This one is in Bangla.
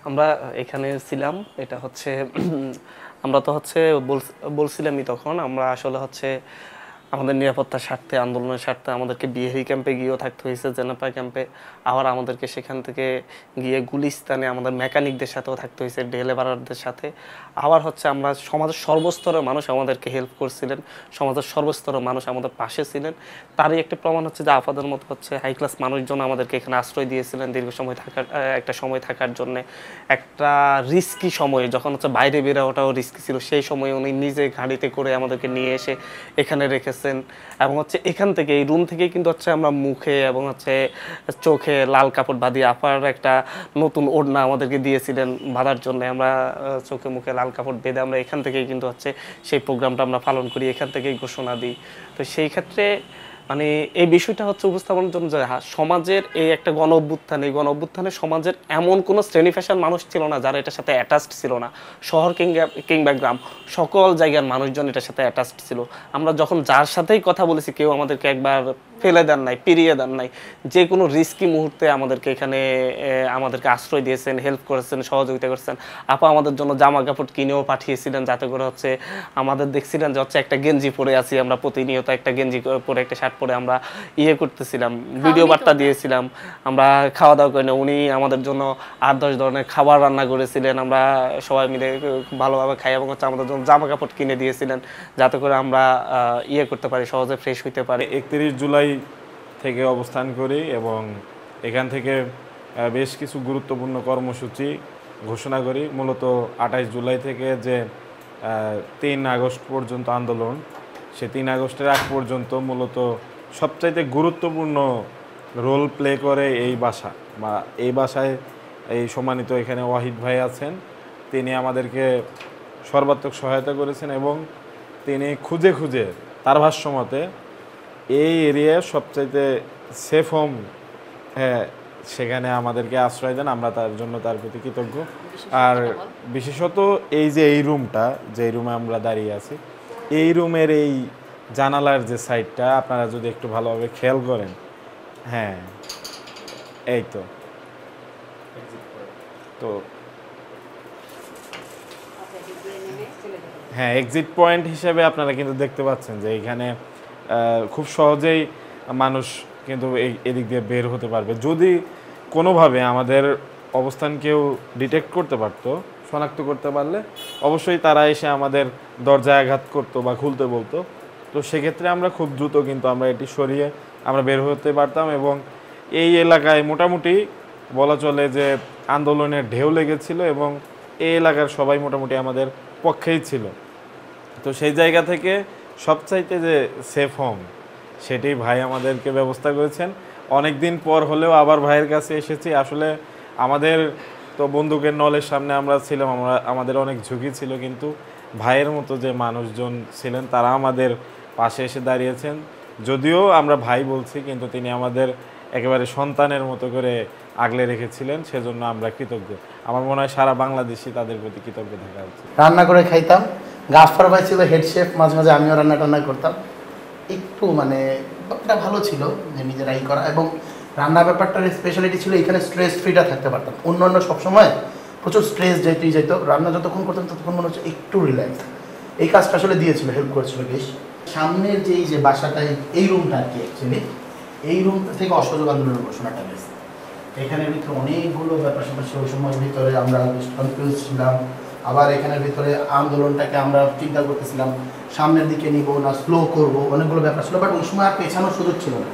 আমরা এখানে ছিলাম, এটা হচ্ছে আমরা তো হচ্ছে বলছিলামই তখন আমরা আসলে হচ্ছে আমাদের নিরাপত্তার স্বার্থে, আন্দোলনের স্বার্থে আমাদেরকে বিহেরি ক্যাম্পে গিয়েও থাকতে হয়েছে, জেনাপা ক্যাম্পে। আবার আমাদেরকে সেখান থেকে গিয়ে গুলিস্তানে আমাদের মেকানিকদের সাথেও থাকতে হয়েছে, ডেলেভারদের সাথে। আবার হচ্ছে আমরা সমাজের সর্বস্তরের মানুষ আমাদেরকে হেল্প করছিলেন, সমাজের সর্বস্তরের মানুষ আমাদের পাশে ছিলেন। তারই একটি প্রমাণ হচ্ছে যে আপাদের মতো হচ্ছে হাই ক্লাস মানুষজন আমাদেরকে এখানে আশ্রয় দিয়েছিলেন দীর্ঘ সময় থাকার, একটা সময় থাকার জন্যে। একটা রিস্কি সময়ে, যখন হচ্ছে বাইরে বেরোটাও রিস্কি ছিল, সেই সময়ে উনি নিজে গাড়িতে করে আমাদেরকে নিয়ে এসে এখানে রেখেছেন। এবং হচ্ছে এখান থেকে, এই রুম থেকেই কিন্তু হচ্ছে আমরা মুখে এবং হচ্ছে চোখে লাল কাপড় বাঁধিয়ে, আপার একটা নতুন ওড়না আমাদেরকে দিয়েছিলেন বাঁধার জন্য। আমরা চোখে মুখে লাল কাপড় বেঁধে আমরা এখান থেকেই কিন্তু হচ্ছে সেই প্রোগ্রামটা আমরা পালন করি, এখান থেকেই ঘোষণা দিই। তো সেই ক্ষেত্রে মানে এই বিষয়টা হচ্ছে উপস্থাপনের জন্য যে সমাজের এই একটা গণ অভ্যুত্থান, এই গণ অভ্যুত্থানে সমাজের এমন কোনো শ্রেণী পেশার মানুষ ছিল না যারা এটার সাথে অ্যাটাচড ছিল না। শহর কিংবা গ্রাম, সকল জায়গার মানুষজন এটার সাথে অ্যাটাচড ছিল। আমরা যখন যার সাথেই কথা বলেছি, কেউ আমাদেরকে একবার ফেলে দেন নাই, পিরিয়ে দেন নাই। যে কোনো রিস্কি মুহূর্তে আমাদেরকে এখানে আমাদেরকে আশ্রয় দিয়েছেন, হেল্প করেছেন, সহযোগিতা করেছেন। আপা আমাদের জন্য জামা কাপড় কিনেও পাঠিয়েছিলেন, যাতে করে হচ্ছে আমাদের দেখছিলেন যে হচ্ছে একটা গেঞ্জি পরে আছি আমরা, প্রতিনিয়ত একটা গেঞ্জি পরে, একটা শার্ট পরে আমরা করতেছিলাম, ভিডিও বার্তা দিয়েছিলাম। আমরা খাওয়া দাওয়া করি না, উনি আমাদের জন্য 8-10 ধরনের খাবার রান্না করেছিলেন, আমরা সবাই মিলে ভালোভাবে খাই। এবং হচ্ছে আমাদের জন্য জামা কাপড় কিনে দিয়েছিলেন, যাতে করে আমরা করতে পারি, সহজে ফ্রেশ হইতে পারি। 31 জুলাই থেকে অবস্থান করি এবং এখান থেকে বেশ কিছু গুরুত্বপূর্ণ কর্মসূচি ঘোষণা করি। মূলত 28 জুলাই থেকে যে 3 আগস্ট পর্যন্ত আন্দোলন, সে 3 আগস্টের আগ পর্যন্ত মূলত সবচাইতে গুরুত্বপূর্ণ রোল প্লে করে এই বাসা, বা এই বাসায় এই সম্মানিত এখানে ওয়াহিদ ভাই আছেন। তিনি আমাদেরকে সর্বাত্মক সহায়তা করেছেন এবং তিনি খুঁজে খুঁজে তার ভাষ্যমতে এই এরিয়ার সবচাইতে সেফ হোম, হ্যাঁ, সেখানে আমাদেরকে আশ্রয় দেন। আমরা তার জন্য তার প্রতি কৃতজ্ঞ। আর বিশেষত এই যে এই রুমটা, যে রুমে আমরা দাঁড়িয়ে আছি, এই রুমের এই জানালার যে সাইডটা আপনারা যদি একটু ভালোভাবে খেয়াল করেন, হ্যাঁ এই তো তো হ্যাঁ, এক্সিট পয়েন্ট হিসেবে আপনারা কিন্তু দেখতে পাচ্ছেন যে এখানে খুব সহজেই মানুষ কিন্তু এদিক দিয়ে বের হতে পারবে। যদি কোনোভাবে আমাদের অবস্থান কেউ ডিটেক্ট করতে পারতো, শনাক্ত করতে পারলে অবশ্যই তারা এসে আমাদের দরজায় আঘাত করতো বা খুলতে বলতো। তো সেক্ষেত্রে আমরা খুব দ্রুত কিন্তু আমরা এটি সরিয়ে আমরা বের হতে পারতাম। এবং এই এলাকায় মোটামুটি বলা চলে যে আন্দোলনের ঢেউ লেগেছিল এবং এই এলাকার সবাই মোটামুটি আমাদের পক্ষেই ছিল। তো সেই জায়গা থেকে সবচাইতে যে সেফ হোম, সেটি ভাই আমাদেরকে ব্যবস্থা করেছেন। অনেক দিন পর হলেও আবার ভাইয়ের কাছে এসেছি। আসলে আমাদের তো বন্দুকের নলের সামনে আমরা ছিলাম, আমাদের অনেক ঝুঁকি ছিল, কিন্তু ভাইয়ের মতো যে মানুষজন ছিলেন তারা আমাদের পাশে এসে দাঁড়িয়েছেন। যদিও আমরা ভাই বলছি, কিন্তু তিনি আমাদের একেবারে সন্তানের মতো করে আগলে রেখেছিলেন, সেজন্য আমরা কৃতজ্ঞ। আমার মনে হয় সারা বাংলাদেশই তাদের প্রতি কৃতজ্ঞ থাকা উচিত। রান্না করে খাইতাম, গাফফার ভাই ছিল হেড শেফ, মাঝে মাঝে আমিও রান্না করতাম। একটু মানে ব্যাপারটা ভালো ছিল যে নিজেরাই করা, এবং রান্নার ব্যাপারটার স্পেশালিটি ছিল এখানে স্ট্রেস ফ্রিটা থাকতে পারতাম। অন্য সবসময় প্রচুর স্ট্রেস যেত, রান্না যতক্ষণ করতাম ততক্ষণ মনে হচ্ছে একটু রিল্যাক্স। এই কাজটা আসলে দিয়েছিল, হেল্প করেছিল বেশ। সামনের যে বাসাটায় এই রুমটা আর কি, অ্যাকচুয়ালি এই রুমটা থেকে অসহযোগ আন্দোলনের ঘোষণাটা গেছে। এখানের ভিতরে অনেকগুলো ব্যাপার স্যাপার, ওই সময়ের ভিতরে আমরা কনফিউজ ছিলাম। আবার এখানের ভিতরে আন্দোলনটাকে আমরা চিন্তা করতেছিলাম সামনের দিকে নিব না স্লো করব, অনেকগুলো ব্যাপার ছিল। বাট ওই সময় আর পেছানোর সুযোগ ছিল না।